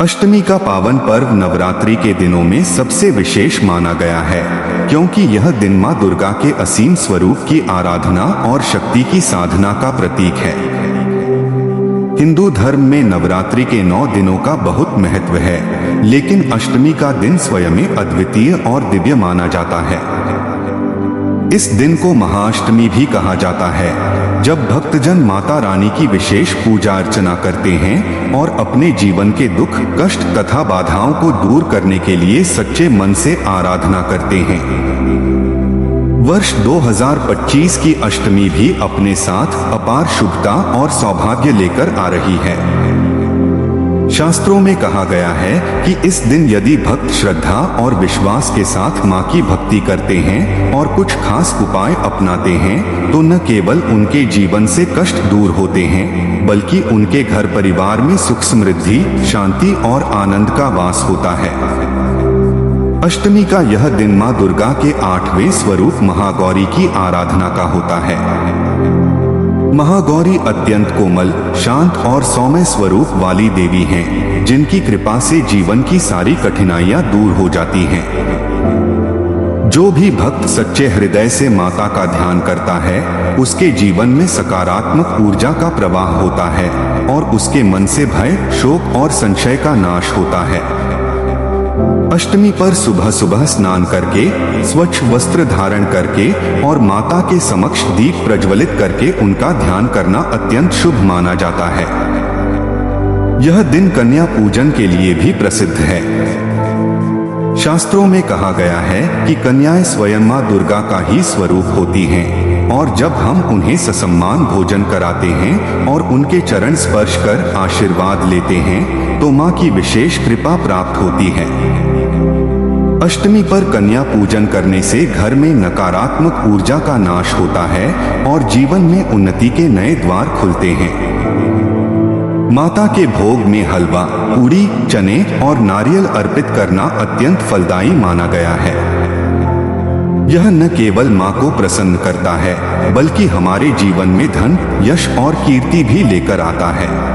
अष्टमी का पावन पर्व नवरात्रि के दिनों में सबसे विशेष माना गया है, क्योंकि यह दिन मां दुर्गा के असीम स्वरूप की आराधना और शक्ति की साधना का प्रतीक है। हिंदू धर्म में नवरात्रि के 9 दिनों का बहुत महत्व है, लेकिन अष्टमी का दिन स्वयं में अद्वितीय और दिव्य माना जाता है। इस दिन को महाअष्टमी भी कहा जाता है, जब भक्तजन माता रानी की विशेष पूजा अर्चना करते हैं और अपने जीवन के दुख, कष्ट तथा बाधाओं को दूर करने के लिए सच्चे मन से आराधना करते हैं। वर्ष 2025 की अष्टमी भी अपने साथ अपार शुभता और सौभाग्य लेकर आ रही है। शास्त्रों में कहा गया है कि इस दिन यदि भक्त श्रद्धा और विश्वास के साथ मां की भक्ति करते हैं और कुछ खास उपाय अपनाते हैं, तो न केवल उनके जीवन से कष्ट दूर होते हैं, बल्कि उनके घर परिवार में सुख, समृद्धि, शांति और आनंद का वास होता है। अष्टमी का यह दिन मां दुर्गा के 8वें स्वरूप महागौरी की आराधना का होता है। महागौरी अत्यंत कोमल, शांत और सौम्य स्वरूप वाली देवी हैं, जिनकी कृपा से जीवन की सारी कठिनाइयां दूर हो जाती हैं। जो भी भक्त सच्चे हृदय से माता का ध्यान करता है, उसके जीवन में सकारात्मक ऊर्जा का प्रवाह होता है और उसके मन से भय, शोक और संशय का नाश होता है। अष्टमी पर सुबह सुबह स्नान करके, स्वच्छ वस्त्र धारण करके और माता के समक्ष दीप प्रज्वलित करके उनका ध्यान करना अत्यंत शुभ माना जाता है। यह दिन कन्या पूजन के लिए भी प्रसिद्ध है। शास्त्रों में कहा गया है कि कन्याएं स्वयं मां दुर्गा का ही स्वरूप होती हैं, और जब हम उन्हें ससम्मान भोजन कराते हैं और उनके चरण स्पर्श कर आशीर्वाद लेते हैं, तो मां की विशेष कृपा प्राप्त होती है। अष्टमी पर कन्या पूजन करने से घर में नकारात्मक ऊर्जा का नाश होता है और जीवन में उन्नति के नए द्वार खुलते हैं। माता के भोग में हलवा, पूड़ी, चने और नारियल अर्पित करना अत्यंत फलदायी माना गया है। यह न केवल मां को प्रसन्न करता है, बल्कि हमारे जीवन में धन, यश और कीर्ति भी लेकर आता है।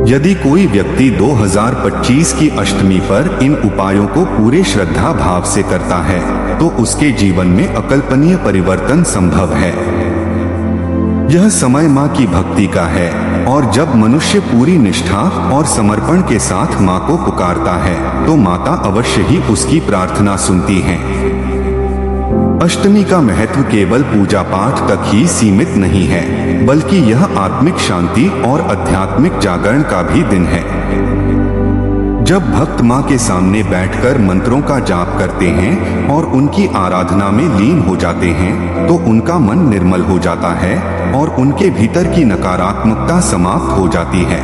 यदि कोई व्यक्ति 2025 की अष्टमी पर इन उपायों को पूरे श्रद्धा भाव से करता है, तो उसके जीवन में अकल्पनीय परिवर्तन संभव है। यह समय मां की भक्ति का है, और जब मनुष्य पूरी निष्ठा और समर्पण के साथ मां को पुकारता है, तो माता अवश्य ही उसकी प्रार्थना सुनती है। अष्टमी का महत्व केवल पूजा पाठ तक ही सीमित नहीं है, बल्कि यह आत्मिक शांति और आध्यात्मिक जागरण का भी दिन है। जब भक्त मां के सामने बैठकर मंत्रों का जाप करते हैं और उनकी आराधना में लीन हो जाते हैं, तो उनका मन निर्मल हो जाता है और उनके भीतर की नकारात्मकता समाप्त हो जाती है।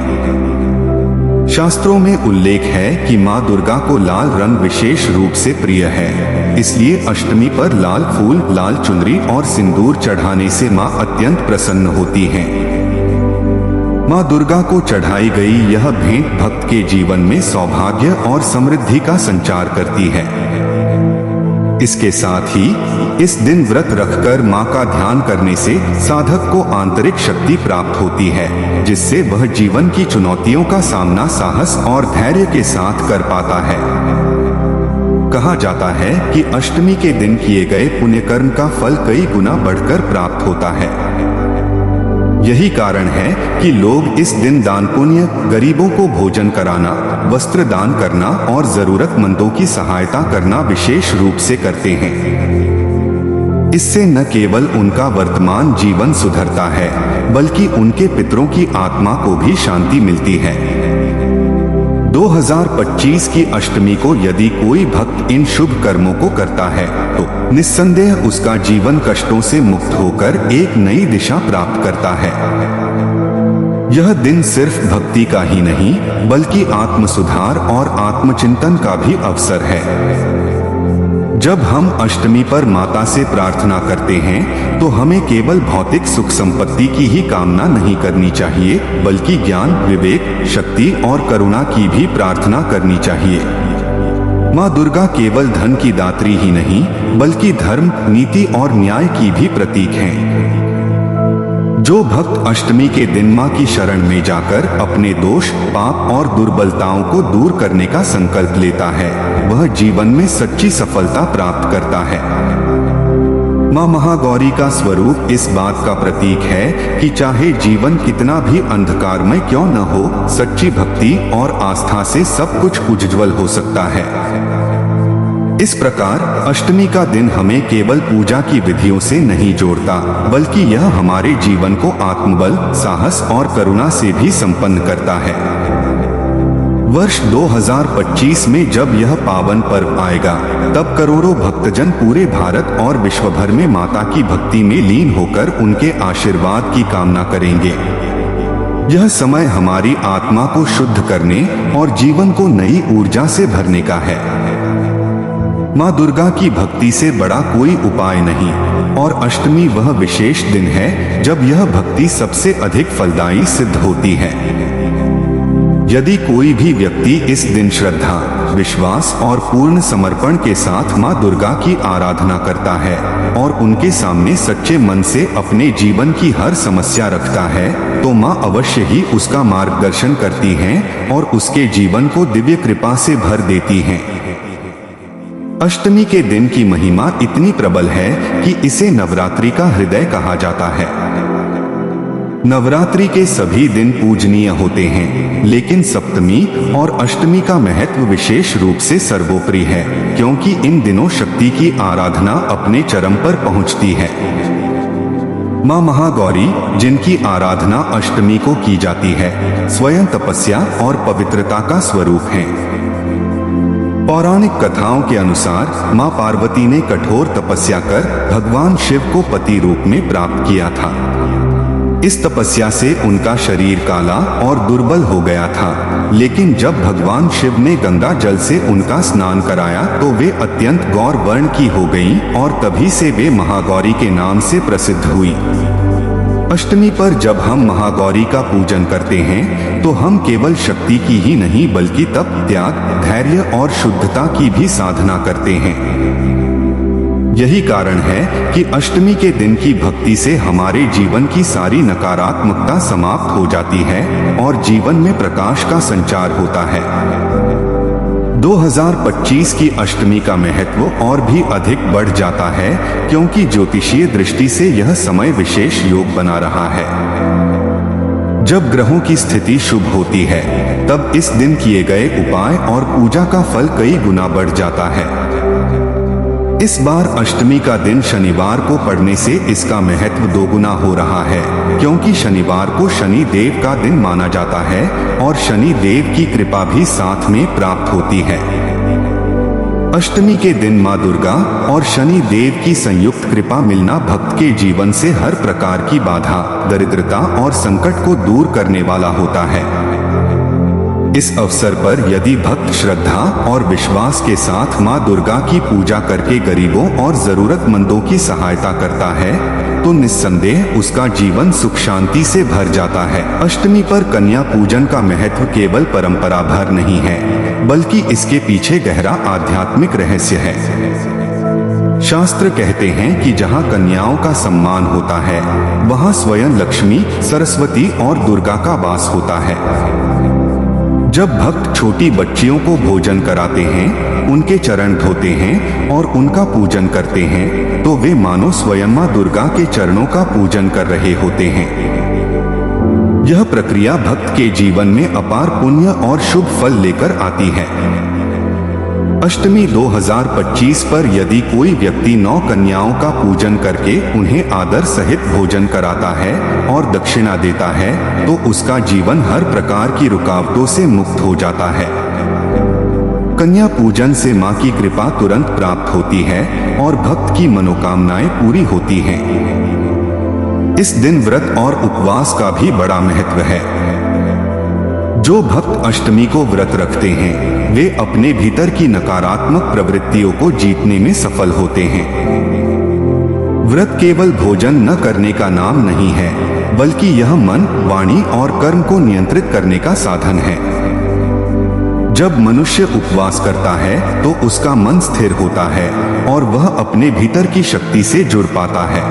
शास्त्रों में उल्लेख है कि मां दुर्गा को लाल रंग विशेष रूप से प्रिय है, इसलिए अष्टमी पर लाल फूल, लाल चुनरी और सिंदूर चढ़ाने से मां अत्यंत प्रसन्न होती हैं। मां दुर्गा को चढ़ाई गई यह भेंट भक्त के जीवन में सौभाग्य और समृद्धि का संचार करती है। इसके साथ ही इस दिन व्रत रखकर मां का ध्यान करने से साधक को आंतरिक शक्ति प्राप्त होती है, जिससे वह जीवन की चुनौतियों का सामना साहस और धैर्य के साथ कर पाता है। कहा जाता है कि अष्टमी के दिन किए गए पुण्य कर्म का फल कई गुना बढ़कर प्राप्त होता है। यही कारण है कि लोग इस दिन दान पुण्य, गरीबों को भोजन कराना, वस्त्र दान करना और जरूरतमंदों की सहायता करना विशेष रूप से करते हैं। इससे न केवल उनका वर्तमान जीवन सुधरता है, बल्कि उनके पितरों की आत्मा को भी शांति मिलती है। 2025 की अष्टमी को यदि कोई भक्त इन शुभ कर्मों को करता है, तो निस्संदेह उसका जीवन कष्टों से मुक्त होकर एक नई दिशा प्राप्त करता है। यह दिन सिर्फ भक्ति का ही नहीं, बल्कि आत्म सुधार और आत्मचिंतन का भी अवसर है। जब हम अष्टमी पर माता से प्रार्थना करते हैं, तो हमें केवल भौतिक सुख संपत्ति की ही कामना नहीं करनी चाहिए, बल्कि ज्ञान, विवेक, शक्ति और करुणा की भी प्रार्थना करनी चाहिए। मां दुर्गा केवल धन की दात्री ही नहीं, बल्कि धर्म, नीति और न्याय की भी प्रतीक हैं। जो भक्त अष्टमी के दिन मां की शरण में जाकर अपने दोष, पाप और दुर्बलताओं को दूर करने का संकल्प लेता है, वह जीवन में सच्ची सफलता प्राप्त करता है। मां महागौरी का स्वरूप इस बात का प्रतीक है कि चाहे जीवन कितना भी अंधकारमय क्यों न हो, सच्ची भक्ति और आस्था से सब कुछ उज्ज्वल हो सकता है। इस प्रकार अष्टमी का दिन हमें केवल पूजा की विधियों से नहीं जोड़ता, बल्कि यह हमारे जीवन को आत्मबल, साहस और करुणा से भी संपन्न करता है। वर्ष 2025 में जब यह पावन पर्व आएगा, तब करोड़ों भक्तजन पूरे भारत और विश्व भर में माता की भक्ति में लीन होकर उनके आशीर्वाद की कामना करेंगे। यह समय हमारी आत्मा को शुद्ध करने और जीवन को नई ऊर्जा से भरने का है। माँ दुर्गा की भक्ति से बड़ा कोई उपाय नहीं, और अष्टमी वह विशेष दिन है जब यह भक्ति सबसे अधिक फलदायी सिद्ध होती है। यदि कोई भी व्यक्ति इस दिन श्रद्धा, विश्वास और पूर्ण समर्पण के साथ माँ दुर्गा की आराधना करता है और उनके सामने सच्चे मन से अपने जीवन की हर समस्या रखता है, तो माँ अवश्य ही उसका मार्गदर्शन करती हैं और उसके जीवन को दिव्य कृपा से भर देती हैं। अष्टमी के दिन की महिमा इतनी प्रबल है कि इसे नवरात्रि का हृदय कहा जाता है। नवरात्रि के सभी दिन पूजनीय होते हैं, लेकिन सप्तमी और अष्टमी का महत्व विशेष रूप से सर्वोपरि है, क्योंकि इन दिनों शक्ति की आराधना अपने चरम पर पहुंचती है। माँ महागौरी, जिनकी आराधना अष्टमी को की जाती है, स्वयं तपस्या और पवित्रता का स्वरूप हैं। पौराणिक कथाओं के अनुसार माँ पार्वती ने कठोर तपस्या कर भगवान शिव को पति रूप में प्राप्त किया था। इस तपस्या से उनका शरीर काला और दुर्बल हो गया था, लेकिन जब भगवान शिव ने गंगा जल से उनका स्नान कराया तो वे अत्यंत गौर वर्ण की हो गईं और तभी से वे महागौरी के नाम से प्रसिद्ध हुई। अष्टमी पर जब हम महागौरी का पूजन करते हैं तो हम केवल शक्ति की ही नहीं बल्कि तप, त्याग, धैर्य और शुद्धता की भी साधना करते हैं। यही कारण है कि अष्टमी के दिन की भक्ति से हमारे जीवन की सारी नकारात्मकता समाप्त हो जाती है और जीवन में प्रकाश का संचार होता है। 2025 की अष्टमी का महत्व और भी अधिक बढ़ जाता है, क्योंकि ज्योतिषीय दृष्टि से यह समय विशेष योग बना रहा है। जब ग्रहों की स्थिति शुभ होती है, तब इस दिन किए गए उपाय और पूजा का फल कई गुना बढ़ जाता है। इस बार अष्टमी का दिन शनिवार को पड़ने से इसका महत्व दोगुना हो रहा है, क्योंकि शनिवार को शनि देव का दिन माना जाता है और शनि देव की कृपा भी साथ में प्राप्त होती है। अष्टमी के दिन माँ दुर्गा और शनि देव की संयुक्त कृपा मिलना भक्त के जीवन से हर प्रकार की बाधा, दरिद्रता और संकट को दूर करने वाला होता है। इस अवसर पर यदि भक्त श्रद्धा और विश्वास के साथ माँ दुर्गा की पूजा करके गरीबों और जरूरतमंदों की सहायता करता है, तो निस्संदेह उसका जीवन सुख शांति से भर जाता है। अष्टमी पर कन्या पूजन का महत्व केवल परंपरा भर नहीं है, बल्कि इसके पीछे गहरा आध्यात्मिक रहस्य है। शास्त्र कहते हैं कि जहाँ कन्याओं का सम्मान होता है, वहाँ स्वयं लक्ष्मी, सरस्वती और दुर्गा का वास होता है। जब भक्त छोटी बच्चियों को भोजन कराते हैं, उनके चरण धोते हैं और उनका पूजन करते हैं, तो वे मानो स्वयं माँ दुर्गा के चरणों का पूजन कर रहे होते हैं। यह प्रक्रिया भक्त के जीवन में अपार पुण्य और शुभ फल लेकर आती है। अष्टमी 2025 पर यदि कोई व्यक्ति 9 कन्याओं का पूजन करके उन्हें आदर सहित भोजन कराता है और दक्षिणा देता है, तो उसका जीवन हर प्रकार की रुकावटों से मुक्त हो जाता है। कन्या पूजन से माँ की कृपा तुरंत प्राप्त होती है और भक्त की मनोकामनाएं पूरी होती हैं। इस दिन व्रत और उपवास का भी बड़ा महत्व है। जो भक्त अष्टमी को व्रत रखते हैं, वे अपने भीतर की नकारात्मक प्रवृत्तियों को जीतने में सफल होते हैं। व्रत केवल भोजन न करने का नाम नहीं है, बल्कि यह मन, वाणी और कर्म को नियंत्रित करने का साधन है। जब मनुष्य उपवास करता है तो उसका मन स्थिर होता है और वह अपने भीतर की शक्ति से जुड़ पाता है।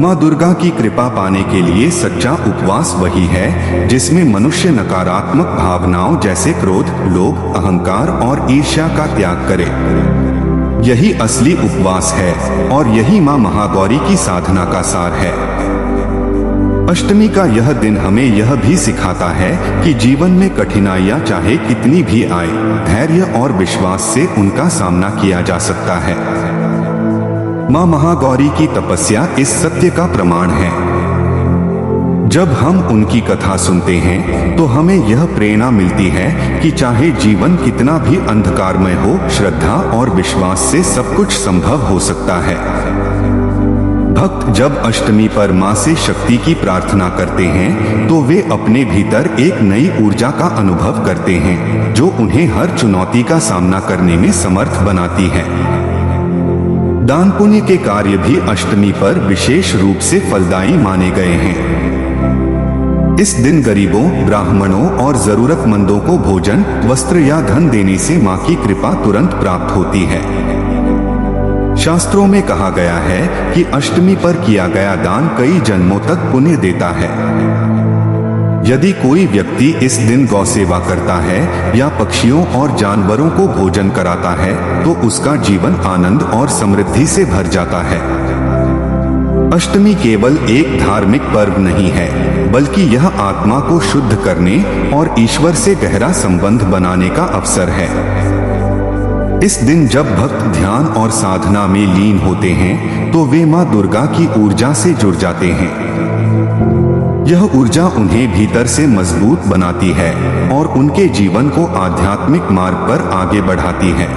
माँ दुर्गा की कृपा पाने के लिए सच्चा उपवास वही है जिसमें मनुष्य नकारात्मक भावनाओं जैसे क्रोध, लोभ, अहंकार और ईर्ष्या का त्याग करे। यही असली उपवास है और यही माँ महागौरी की साधना का सार है। अष्टमी का यह दिन हमें यह भी सिखाता है कि जीवन में कठिनाइयां चाहे कितनी भी आए, धैर्य और विश्वास से उनका सामना किया जा सकता है। माँ महागौरी की तपस्या इस सत्य का प्रमाण है। जब हम उनकी कथा सुनते हैं तो हमें यह प्रेरणा मिलती है कि चाहे जीवन कितना भी अंधकारमय हो, श्रद्धा और विश्वास से सब कुछ संभव हो सकता है। भक्त जब अष्टमी पर माँ से शक्ति की प्रार्थना करते हैं तो वे अपने भीतर एक नई ऊर्जा का अनुभव करते हैं जो उन्हें हर चुनौती का सामना करने में समर्थ बनाती है। दान पुण्य के कार्य भी अष्टमी पर विशेष रूप से फलदायी माने गए हैं। इस दिन गरीबों, ब्राह्मणों और जरूरतमंदों को भोजन, वस्त्र या धन देने से माँ की कृपा तुरंत प्राप्त होती है। शास्त्रों में कहा गया है कि अष्टमी पर किया गया दान कई जन्मों तक पुण्य देता है। यदि कोई व्यक्ति इस दिन गौ सेवा करता है या पक्षियों और जानवरों को भोजन कराता है तो उसका जीवन आनंद और समृद्धि से भर जाता है। अष्टमी केवल एक धार्मिक पर्व नहीं है, बल्कि यह आत्मा को शुद्ध करने और ईश्वर से गहरा संबंध बनाने का अवसर है। इस दिन जब भक्त ध्यान और साधना में लीन होते हैं तो वे माँ दुर्गा की ऊर्जा से जुड़ जाते हैं। यह ऊर्जा उन्हें भीतर से मजबूत बनाती है और उनके जीवन को आध्यात्मिक मार्ग पर आगे बढ़ाती है।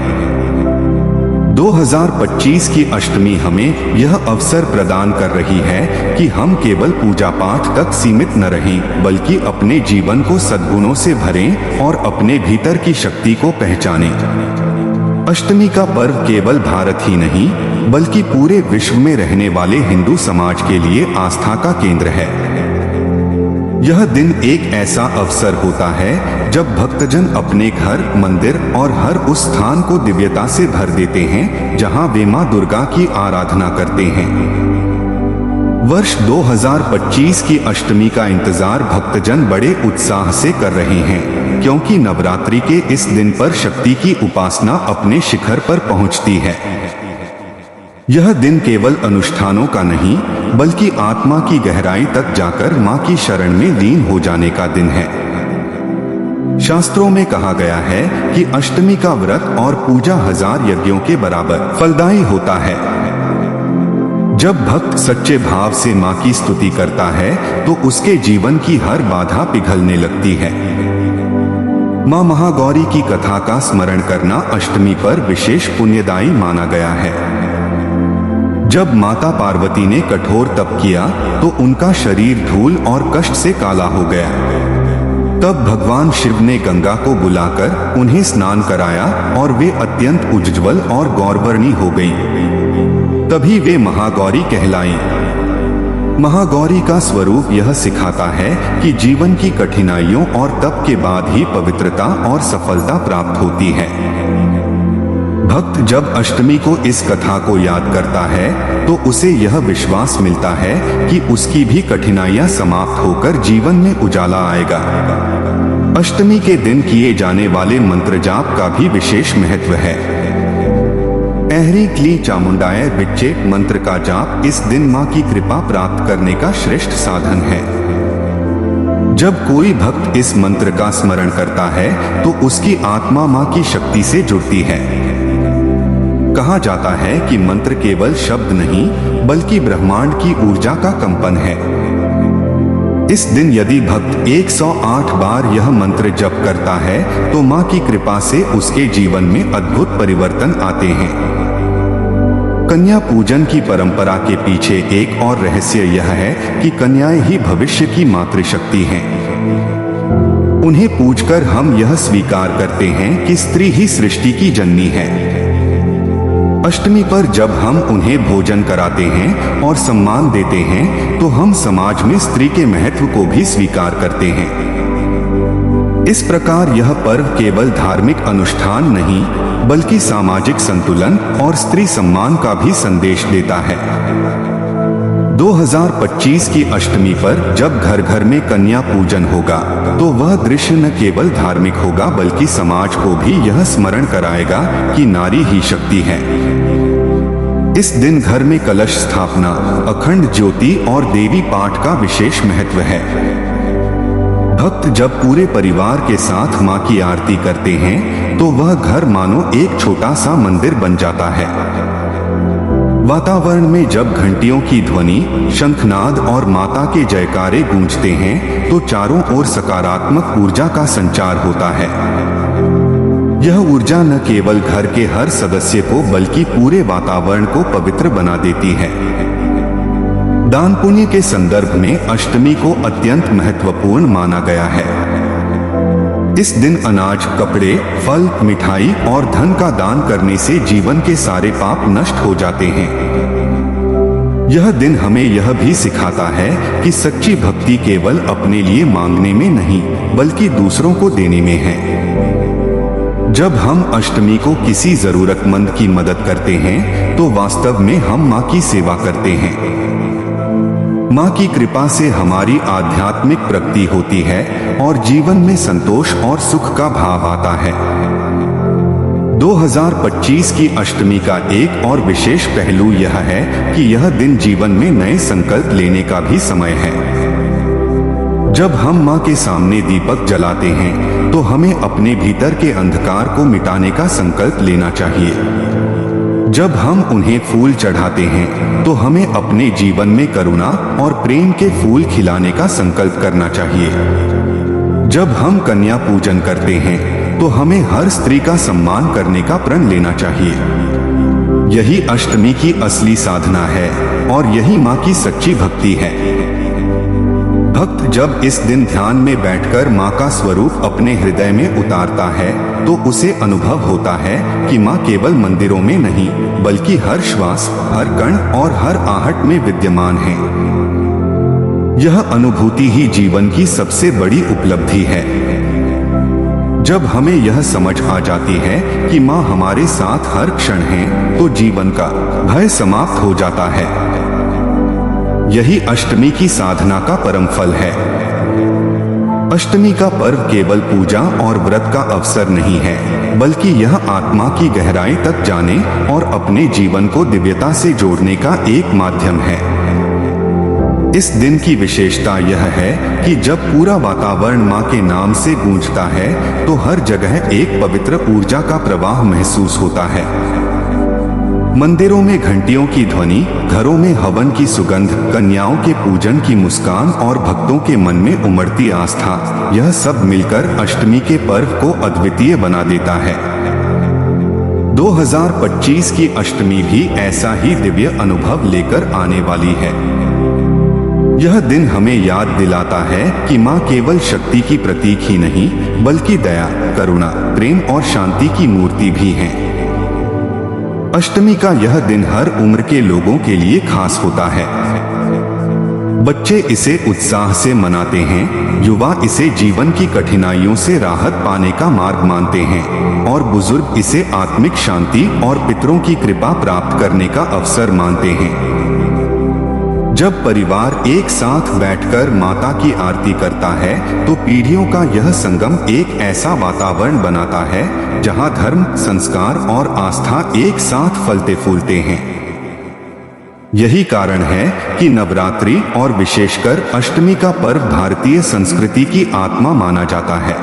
2025 की अष्टमी हमें यह अवसर प्रदान कर रही है कि हम केवल पूजा पाठ तक सीमित न रहें, बल्कि अपने जीवन को सद्गुणों से भरें और अपने भीतर की शक्ति को पहचानें। अष्टमी का पर्व केवल भारत ही नहीं, बल्कि पूरे विश्व में रहने वाले हिंदू समाज के लिए आस्था का केंद्र है। यह दिन एक ऐसा अवसर होता है जब भक्तजन अपने घर, मंदिर और हर उस स्थान को दिव्यता से भर देते हैं जहां वे मां दुर्गा की आराधना करते हैं। वर्ष 2025 की अष्टमी का इंतजार भक्तजन बड़े उत्साह से कर रहे हैं, क्योंकि नवरात्रि के इस दिन पर शक्ति की उपासना अपने शिखर पर पहुंचती है। यह दिन केवल अनुष्ठानों का नहीं, बल्कि आत्मा की गहराई तक जाकर माँ की शरण में लीन हो जाने का दिन है। शास्त्रों में कहा गया है कि अष्टमी का व्रत और पूजा 1000 यज्ञों के बराबर फलदायी होता है। जब भक्त सच्चे भाव से माँ की स्तुति करता है तो उसके जीवन की हर बाधा पिघलने लगती है। माँ महागौरी की कथा का स्मरण करना अष्टमी पर विशेष पुण्यदायी माना गया है। जब माता पार्वती ने कठोर तप किया तो उनका शरीर धूल और कष्ट से काला हो गया। तब भगवान शिव ने गंगा को बुलाकर उन्हें स्नान कराया और वे अत्यंत उज्ज्वल और गौरवर्णी हो गईं। तभी वे महागौरी कहलाईं। महागौरी का स्वरूप यह सिखाता है कि जीवन की कठिनाइयों और तप के बाद ही पवित्रता और सफलता प्राप्त होती है। भक्त जब अष्टमी को इस कथा को याद करता है तो उसे यह विश्वास मिलता है कि उसकी भी कठिनाइयां समाप्त होकर जीवन में उजाला आएगा। अष्टमी के दिन किए जाने वाले मंत्र जाप का भी विशेष महत्व है। ऐहरी क्ली चामुंडाय बिच्चे मंत्र का जाप इस दिन माँ की कृपा प्राप्त करने का श्रेष्ठ साधन है। जब कोई भक्त इस मंत्र का स्मरण करता है तो उसकी आत्मा माँ की शक्ति से जुड़ती है। कहा जाता है कि मंत्र केवल शब्द नहीं, बल्कि ब्रह्मांड की ऊर्जा का कंपन है। इस दिन यदि भक्त 108 बार यह मंत्र जप करता है तो माँ की कृपा से उसके जीवन में अद्भुत परिवर्तन आते हैं। कन्या पूजन की परंपरा के पीछे एक और रहस्य यह है कि कन्याएं ही भविष्य की मातृशक्ति हैं। उन्हें पूजकर हम यह स्वीकार करते हैं कि स्त्री ही सृष्टि की जननी है। अष्टमी पर जब हम उन्हें भोजन कराते हैं और सम्मान देते हैं तो हम समाज में स्त्री के महत्व को भी स्वीकार करते हैं। इस प्रकार यह पर्व केवल धार्मिक अनुष्ठान नहीं, बल्कि सामाजिक संतुलन और स्त्री सम्मान का भी संदेश देता है। 2025 की अष्टमी पर जब घर घर में कन्या पूजन होगा तो वह दृश्य न केवल धार्मिक होगा बल्कि समाज को भी यह स्मरण कराएगा कि नारी ही शक्ति है। इस दिन घर में कलश स्थापना, अखंड ज्योति और देवी पाठ का विशेष महत्व है। भक्त जब पूरे परिवार के साथ मां की आरती करते हैं तो वह घर मानो एक छोटा सा मंदिर बन जाता है। वातावरण में जब घंटियों की ध्वनि, शंखनाद और माता के जयकारे गूंजते हैं तो चारों ओर सकारात्मक ऊर्जा का संचार होता है। यह ऊर्जा न केवल घर के हर सदस्य को बल्कि पूरे वातावरण को पवित्र बना देती है। दान पुण्य के संदर्भ में अष्टमी को अत्यंत महत्वपूर्ण माना गया है। इस दिन अनाज, कपड़े, फल, मिठाई और धन का दान करने से जीवन के सारे पाप नष्ट हो जाते हैं। यह दिन हमें यह भी सिखाता है कि सच्ची भक्ति केवल अपने लिए मांगने में नहीं बल्कि दूसरों को देने में है। जब हम अष्टमी को किसी जरूरतमंद की मदद करते हैं तो वास्तव में हम मां की सेवा करते हैं। मां की कृपा से हमारी आध्यात्मिक प्रगति होती है और जीवन में संतोष और सुख का भाव आता है। 2025 की अष्टमी का एक और विशेष पहलू यह है कि यह दिन जीवन में नए संकल्प लेने का भी समय है। जब हम मां के सामने दीपक जलाते हैं तो हमें अपने भीतर के अंधकार को मिटाने का संकल्प लेना चाहिए। जब हम उन्हें फूल चढ़ाते हैं तो हमें अपने जीवन में करुणा और प्रेम के फूल खिलाने का संकल्प करना चाहिए। जब हम कन्या पूजन करते हैं तो हमें हर स्त्री का सम्मान करने का प्रण लेना चाहिए। यही अष्टमी की असली साधना है और यही मां की सच्ची भक्ति है। भक्त जब इस दिन ध्यान में बैठकर मां का स्वरूप अपने हृदय में उतारता है तो उसे अनुभव होता है कि मां केवल मंदिरों में नहीं बल्कि हर श्वास, हर कण और हर आहट में विद्यमान है। यह अनुभूति ही जीवन की सबसे बड़ी उपलब्धि है। जब हमें यह समझ आ जाती है कि मां हमारे साथ हर क्षण है तो जीवन का भय समाप्त हो जाता है। यही अष्टमी की साधना का परम फल है। अष्टमी का पर्व केवल पूजा और व्रत का अवसर नहीं है बल्कि यह आत्मा की गहराई तक जाने और अपने जीवन को दिव्यता से जोड़ने का एक माध्यम है। इस दिन की विशेषता यह है कि जब पूरा वातावरण मां के नाम से गूंजता है तो हर जगह एक पवित्र ऊर्जा का प्रवाह महसूस होता है। मंदिरों में घंटियों की ध्वनि, घरों में हवन की सुगंध, कन्याओं के पूजन की मुस्कान और भक्तों के मन में उमड़ती आस्था, यह सब मिलकर अष्टमी के पर्व को अद्वितीय बना देता है। 2025 की अष्टमी भी ऐसा ही दिव्य अनुभव लेकर आने वाली है। यह दिन हमें याद दिलाता है कि मां केवल शक्ति की प्रतीक ही नहीं बल्कि दया, करुणा, प्रेम और शांति की मूर्ति भी है। अष्टमी का यह दिन हर उम्र के लोगों के लिए खास होता है। बच्चे इसे उत्साह से मनाते हैं, युवा इसे जीवन की कठिनाइयों से राहत पाने का मार्ग मानते हैं और बुजुर्ग इसे आत्मिक शांति और पितरों की कृपा प्राप्त करने का अवसर मानते हैं। जब परिवार एक साथ बैठकर माता की आरती करता है तो पीढ़ियों का यह संगम एक ऐसा वातावरण बनाता है जहां धर्म, संस्कार और आस्था एक साथ फलते फूलते हैं। यही कारण है कि नवरात्रि और विशेषकर अष्टमी का पर्व भारतीय संस्कृति की आत्मा माना जाता है।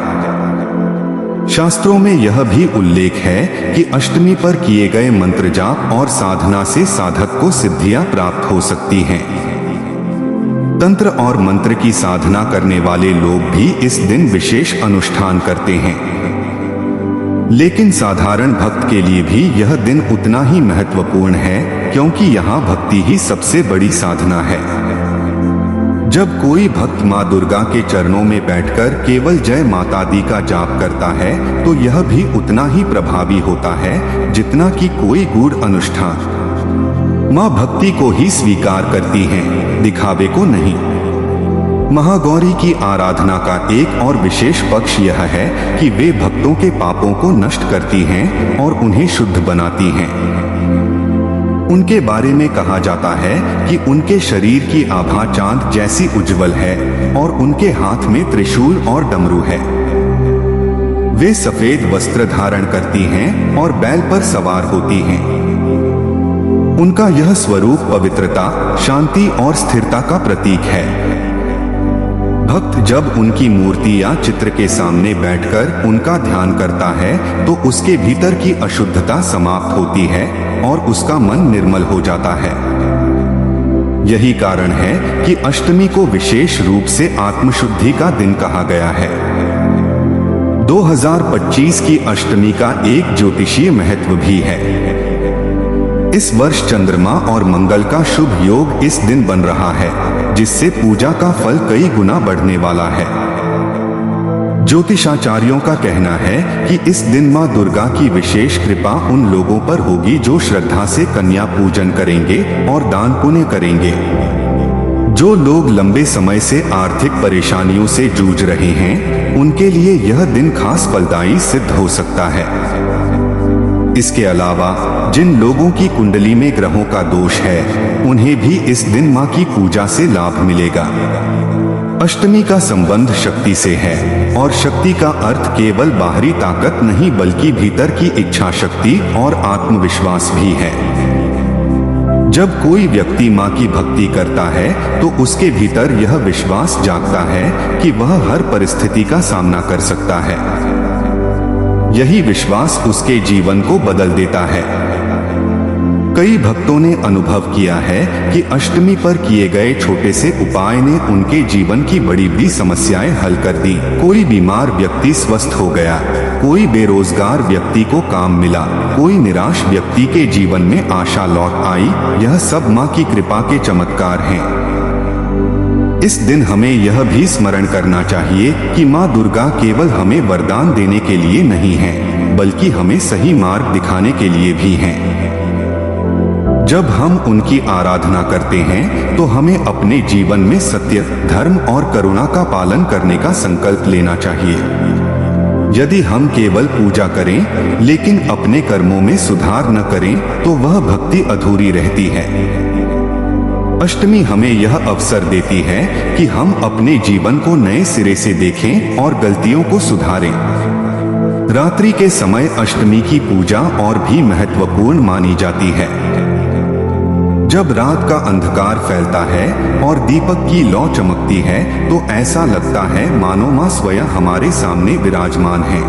शास्त्रों में यह भी उल्लेख है कि अष्टमी पर किए गए मंत्र जाप और साधना से साधक को सिद्धियां प्राप्त हो सकती हैं। तंत्र और मंत्र की साधना करने वाले लोग भी इस दिन विशेष अनुष्ठान करते हैं। लेकिन साधारण भक्त के लिए भी यह दिन उतना ही महत्वपूर्ण है क्योंकि यहाँ भक्ति ही सबसे बड़ी साधना है। जब कोई भक्त माँ दुर्गा के चरणों में बैठकर केवल जय माता दी का जाप करता है तो यह भी उतना ही प्रभावी होता है जितना कि कोई गूढ़ अनुष्ठान। माँ भक्ति को ही स्वीकार करती हैं, दिखावे को नहीं। महागौरी की आराधना का एक और विशेष पक्ष यह है कि वे भक्तों के पापों को नष्ट करती हैं और उन्हें शुद्ध बनाती हैं। उनके बारे में कहा जाता है कि उनके शरीर की आभा चांद जैसी उज्जवल है और उनके हाथ में त्रिशूल और डमरू है। वे सफेद वस्त्र धारण करती हैं और बैल पर सवार होती हैं। उनका यह स्वरूप पवित्रता, शांति और स्थिरता का प्रतीक है। भक्त जब उनकी मूर्ति या चित्र के सामने बैठकर उनका ध्यान करता है तो उसके भीतर की अशुद्धता समाप्त होती है और उसका मन निर्मल हो जाता है। यही कारण है कि अष्टमी को विशेष रूप से आत्मशुद्धि का दिन कहा गया है। 2025 की अष्टमी का एक ज्योतिषीय महत्व भी है। इस वर्ष चंद्रमा और मंगल का शुभ योग इस दिन बन रहा है, जिससे पूजा का फल कई गुना बढ़ने वाला है। ज्योतिषाचार्यों का कहना है कि इस दिन मां दुर्गा की विशेष कृपा उन लोगों पर होगी जो श्रद्धा से कन्या पूजन करेंगे और दान पुण्य करेंगे। जो लोग लंबे समय से आर्थिक परेशानियों से जूझ रहे हैं, उनके लिए यह दिन खास फलदायी सिद्ध हो सकता है। इसके अलावा जिन लोगों की कुंडली में ग्रहों का दोष है, उन्हें भी इस दिन मां की पूजा से लाभ मिलेगा। अष्टमी का संबंध शक्ति से है और शक्ति का अर्थ केवल बाहरी ताकत नहीं बल्कि भीतर की इच्छा शक्ति और आत्मविश्वास भी है। जब कोई व्यक्ति मां की भक्ति करता है तो उसके भीतर यह विश्वास जागता है कि वह हर परिस्थिति का सामना कर सकता है। यही विश्वास उसके जीवन को बदल देता है। कई भक्तों ने अनुभव किया है कि अष्टमी पर किए गए छोटे से उपाय ने उनके जीवन की बड़ी बड़ी समस्याएं हल कर दी। कोई बीमार व्यक्ति स्वस्थ हो गया, कोई बेरोजगार व्यक्ति को काम मिला, कोई निराश व्यक्ति के जीवन में आशा लौट आई। यह सब मां की कृपा के चमत्कार हैं। इस दिन हमें यह भी स्मरण करना चाहिए कि मां दुर्गा केवल हमें वरदान देने के लिए नहीं है, बल्कि हमें सही मार्ग दिखाने के लिए भी हैं। जब हम उनकी आराधना करते हैं तो हमें अपने जीवन में सत्य, धर्म और करुणा का पालन करने का संकल्प लेना चाहिए। यदि हम केवल पूजा करें लेकिन अपने कर्मों में सुधार न करें तो वह भक्ति अधूरी रहती है। अष्टमी हमें यह अवसर देती है कि हम अपने जीवन को नए सिरे से देखें और गलतियों को सुधारें। रात्रि के समय अष्टमी की पूजा और भी महत्वपूर्ण मानी जाती है। जब रात का अंधकार फैलता है और दीपक की लौ चमकती है तो ऐसा लगता है मानो मां स्वयं हमारे सामने विराजमान है।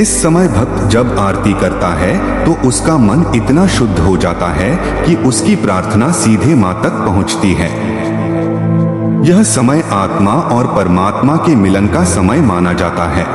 इस समय भक्त जब आरती करता है तो उसका मन इतना शुद्ध हो जाता है कि उसकी प्रार्थना सीधे मां तक पहुंचती है। यह समय आत्मा और परमात्मा के मिलन का समय माना जाता है।